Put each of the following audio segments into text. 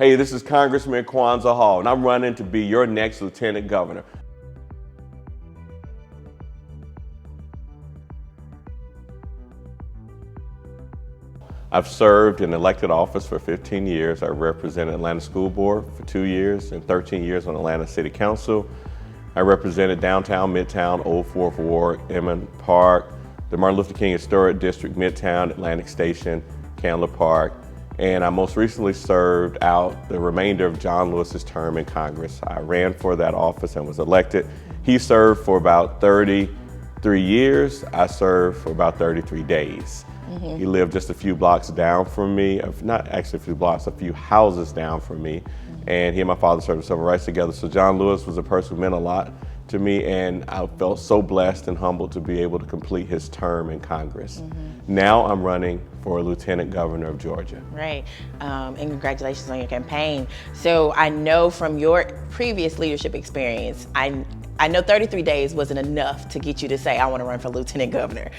Hey, this is Congressman Kwanza Hall, and I'm running to be your next lieutenant governor. I've served in elected office for 15 years. I represented Atlanta School Board for 2 years and 13 years on Atlanta City Council. I represented downtown, Midtown, Old Fourth Ward, Emmons Park, the Martin Luther King Historic District, Midtown, Atlantic Station, Candler Park, and I most recently served out the remainder of John Lewis's term in Congress. I ran for that office and was elected. He served for about 33 years. I served for about 33 days. Mm-hmm. He lived just a few blocks down from me, not actually a few blocks, a few houses down from me. Mm-hmm. And he and my father served civil rights together. So John Lewis was a person who meant a lot to me, and I felt so blessed and humbled to be able to complete his term in Congress. Mm-hmm. Now I'm running for Lieutenant Governor of Georgia. Right, and congratulations on your campaign. So I know from your previous leadership experience, I know 33 days wasn't enough to get you to say, I want to run for Lieutenant Governor.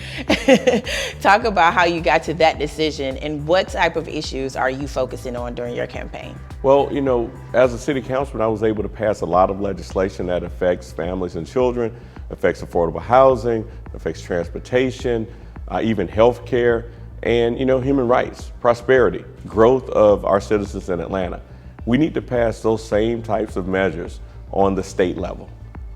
Talk about how you got to that decision and what type of issues are you focusing on during your campaign? Well, you know, as a city councilman, I was able to pass a lot of legislation that affects families and children, affects affordable housing, affects transportation, even health care, and, you know, human rights, prosperity, growth of our citizens in Atlanta. We need to pass those same types of measures on the state level.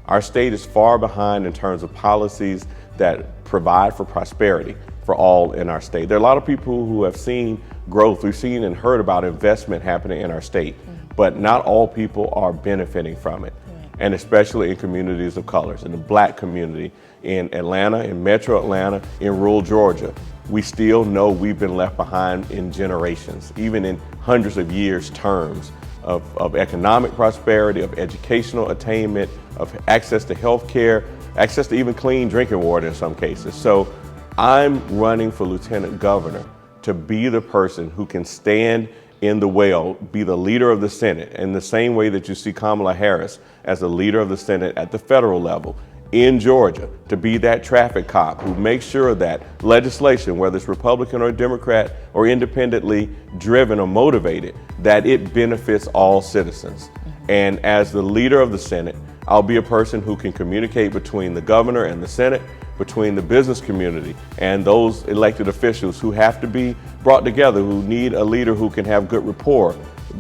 Our state is far behind in terms of policies that provide for prosperity for all in our state. There are a lot of people who have seen growth. We've seen and heard about investment happening in our state, but not all people are benefiting from it. And especially in communities of colors, in the Black community, in Atlanta, in Metro Atlanta, in rural Georgia. We still know we've been left behind in generations, even in hundreds of years terms of economic prosperity, of educational attainment, of access to health care, access to even clean drinking water in some cases. So I'm running for Lieutenant Governor to be the person who can stand in the well, be the leader of the Senate, in the same way that you see Kamala Harris as the leader of the Senate at the federal level in Georgia, to be that traffic cop who makes sure that legislation, whether it's Republican or Democrat or independently driven or motivated, that it benefits all citizens. And as the leader of the Senate, I'll be a person who can communicate between the governor and the Senate, between the business community and those elected officials who have to be brought together, who need a leader who can have good rapport,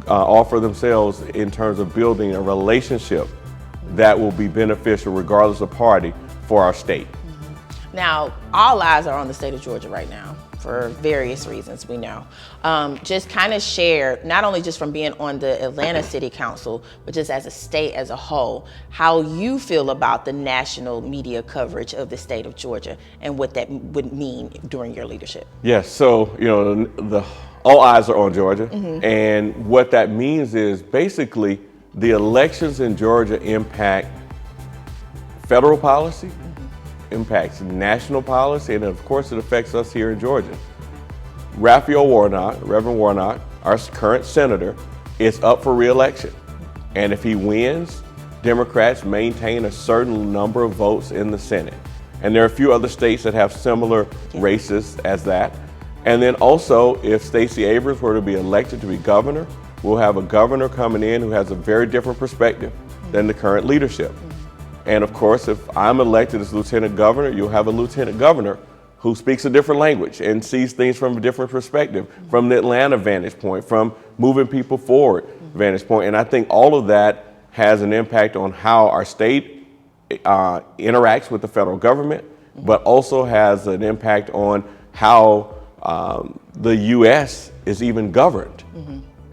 offer themselves in terms of building a relationship that will be beneficial regardless of party for our state. Now, all eyes are on the state of Georgia right now for various reasons, we know. Just kind of share, not only just from being on the Atlanta City Council, but just as a state as a whole, how you feel about the national media coverage of the state of Georgia and what that would mean during your leadership. Yes, so, you know, all eyes are on Georgia. And what that means is basically the elections in Georgia impact federal policy, impacts national policy, and of course it affects us here in Georgia. Raphael Warnock, Reverend Warnock, our current senator, is up for re-election. And if he wins, Democrats maintain a certain number of votes in the Senate. And there are a few other states that have similar races as that. And then also, if Stacey Abrams were to be elected to be governor, we'll have a governor coming in who has a very different perspective than the current leadership. And of course, if I'm elected as lieutenant governor, you'll have a lieutenant governor who speaks a different language and sees things from a different perspective, from the Atlanta vantage point, from moving people forward vantage point. And I think all of that has an impact on how our state interacts with the federal government, but also has an impact on how the U.S. is even governed.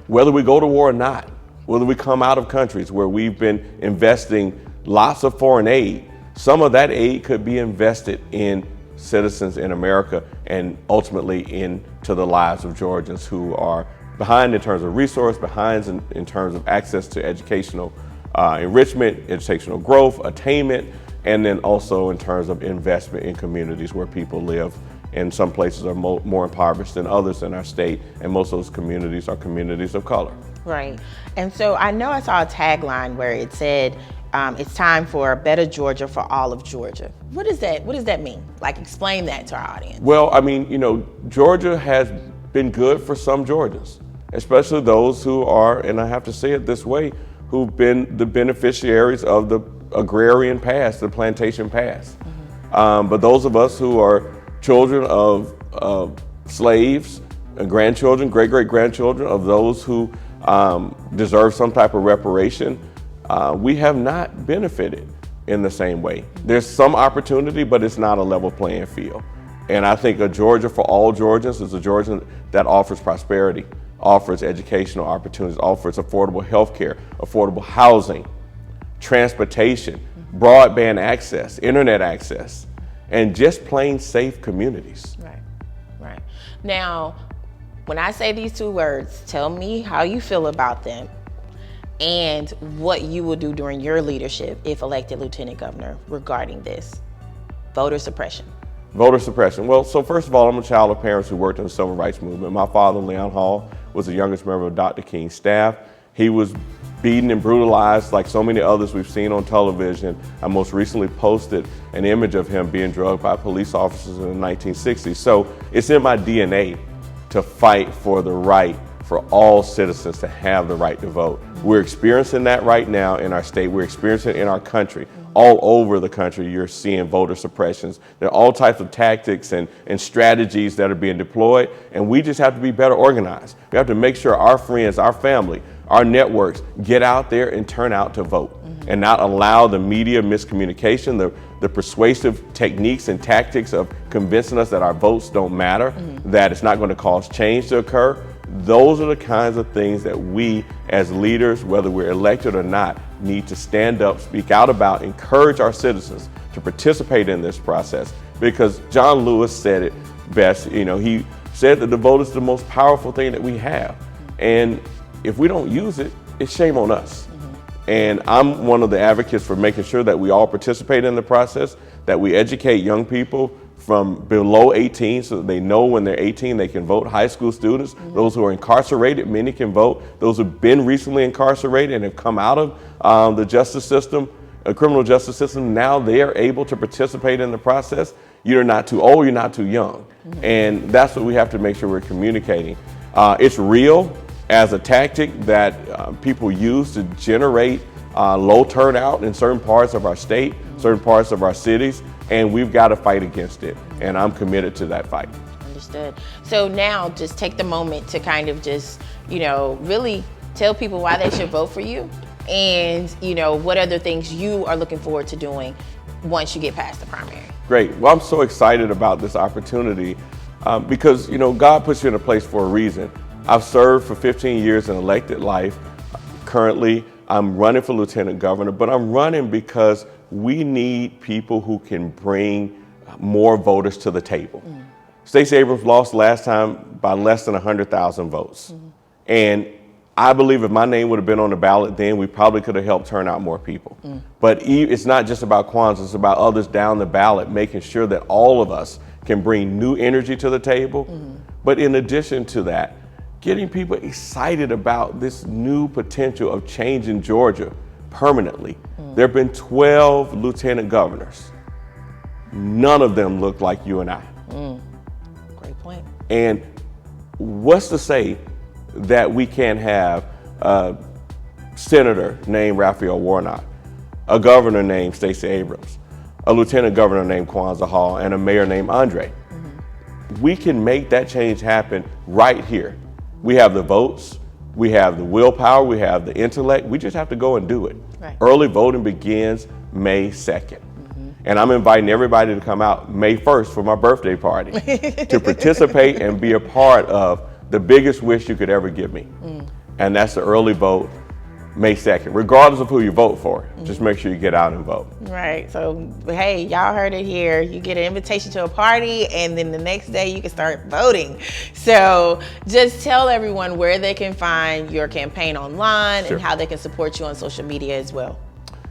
Whether we go to war or not, whether we come out of countries where we've been investing lots of foreign aid, some of that aid could be invested in citizens in America and ultimately into the lives of Georgians who are behind in terms of resource, behind in terms of access to educational enrichment, educational growth, attainment, and then also in terms of investment in communities where people live. And some places are more impoverished than others in our state, and most of those communities are communities of color. Right. And so I know I saw a tagline where it said, it's time for a better Georgia for all of Georgia. What does that mean? Like, explain that to our audience. Well, I mean, you know, Georgia has been good for some Georgians. especially those who are, and I have to say it this way, who've been the beneficiaries of the agrarian past, the plantation past. But those of us who are children of slaves, and grandchildren, great-great-grandchildren of those who deserve some type of reparation, we have not benefited in the same way. There's some opportunity, but it's not a level playing field. And I think a Georgia for all Georgians is a Georgia that offers prosperity, offers educational opportunities, offers affordable health care, affordable housing, transportation, broadband access, internet access, and just plain safe communities. Right, right. Now, when I say these two words, tell me how you feel about them and what you will do during your leadership if elected Lieutenant Governor regarding this. Voter suppression. Voter suppression. Well, so first of all, I'm a child of parents who worked in the civil rights movement. My father, Leon Hall, was the youngest member of Dr. King's staff. He was beaten and brutalized like so many others we've seen on television. I most recently posted an image of him being drugged by police officers in the 1960s. So it's in my DNA to fight for the right for all citizens to have the right to vote. We're experiencing that right now in our state. We're experiencing it in our country. All over the country, you're seeing voter suppressions. There are all types of tactics and strategies that are being deployed, and we just have to be better organized. We have to make sure our friends, our family, our networks get out there and turn out to vote, and not allow the media miscommunication, the persuasive techniques and tactics of convincing us that our votes don't matter, that it's not going to cause change to occur. Those are the kinds of things that we as leaders, whether we're elected or not, need to stand up, speak out about, encourage our citizens to participate in this process. Because John Lewis said it best, he said that the vote is the most powerful thing that we have. And if we don't use it, it's shame on us. And I'm one of the advocates for making sure that we all participate in the process, that we educate young people from below 18 so that they know when they're 18 they can vote. High school students, those who are incarcerated, many can vote. Those who've been recently incarcerated and have come out of the justice system, criminal justice system, now they are able to participate in the process. You're not too old, you're not too young. And that's what we have to make sure we're communicating. It's real as a tactic that people use to generate low turnout in certain parts of our state, certain parts of our cities, and we've got to fight against it. And I'm committed to that fight. Understood. So now just take the moment to kind of just, really tell people why they should vote for you and, what other things you are looking forward to doing once you get past the primary. Great. Well, I'm so excited about this opportunity because, God puts you in a place for a reason. I've served for 15 years in elected life. Currently, I'm running for lieutenant governor, but I'm running because we need people who can bring more voters to the table. Stacey Abrams lost last time by less than 100,000 votes. And I believe if my name would have been on the ballot then, we probably could have helped turn out more people. But it's not just about Kwanza, it's about others down the ballot, making sure that all of us can bring new energy to the table. But in addition to that, getting people excited about this new potential of change in Georgia permanently. There have been 12 lieutenant governors. None of them look like you and I. Great point. And what's to say that we can't have a senator named Raphael Warnock, a governor named Stacey Abrams, a lieutenant governor named Kwanza Hall, and a mayor named Andre? We can make that change happen right here. We have the votes, we have the willpower, we have the intellect. We just have to go and do it. Right. Early voting begins May 2nd. And I'm inviting everybody to come out May 1st for my birthday party to participate and be a part of the biggest wish you could ever give me. And that's the early vote, May 2nd, regardless of who you vote for. Just make sure you get out and vote. Right. So, hey, y'all heard it here. You get an invitation to a party, and then the next day you can start voting. So just tell everyone where they can find your campaign online and how they can support you on social media as well.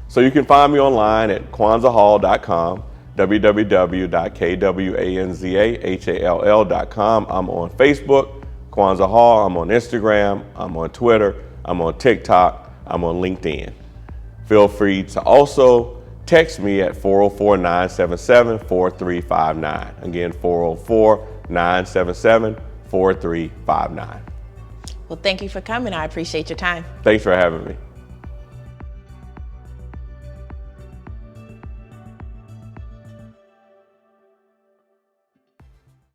So you can find me online at kwanzahall.com, www.kwanzahall.com. I'm on Facebook, Kwanza Hall. I'm on Instagram. I'm on Twitter. I'm on TikTok. I'm on LinkedIn. Feel free to also text me at 404-977-4359. Again, 404-977-4359. Well, thank you for coming. I appreciate your time. Thanks for having me.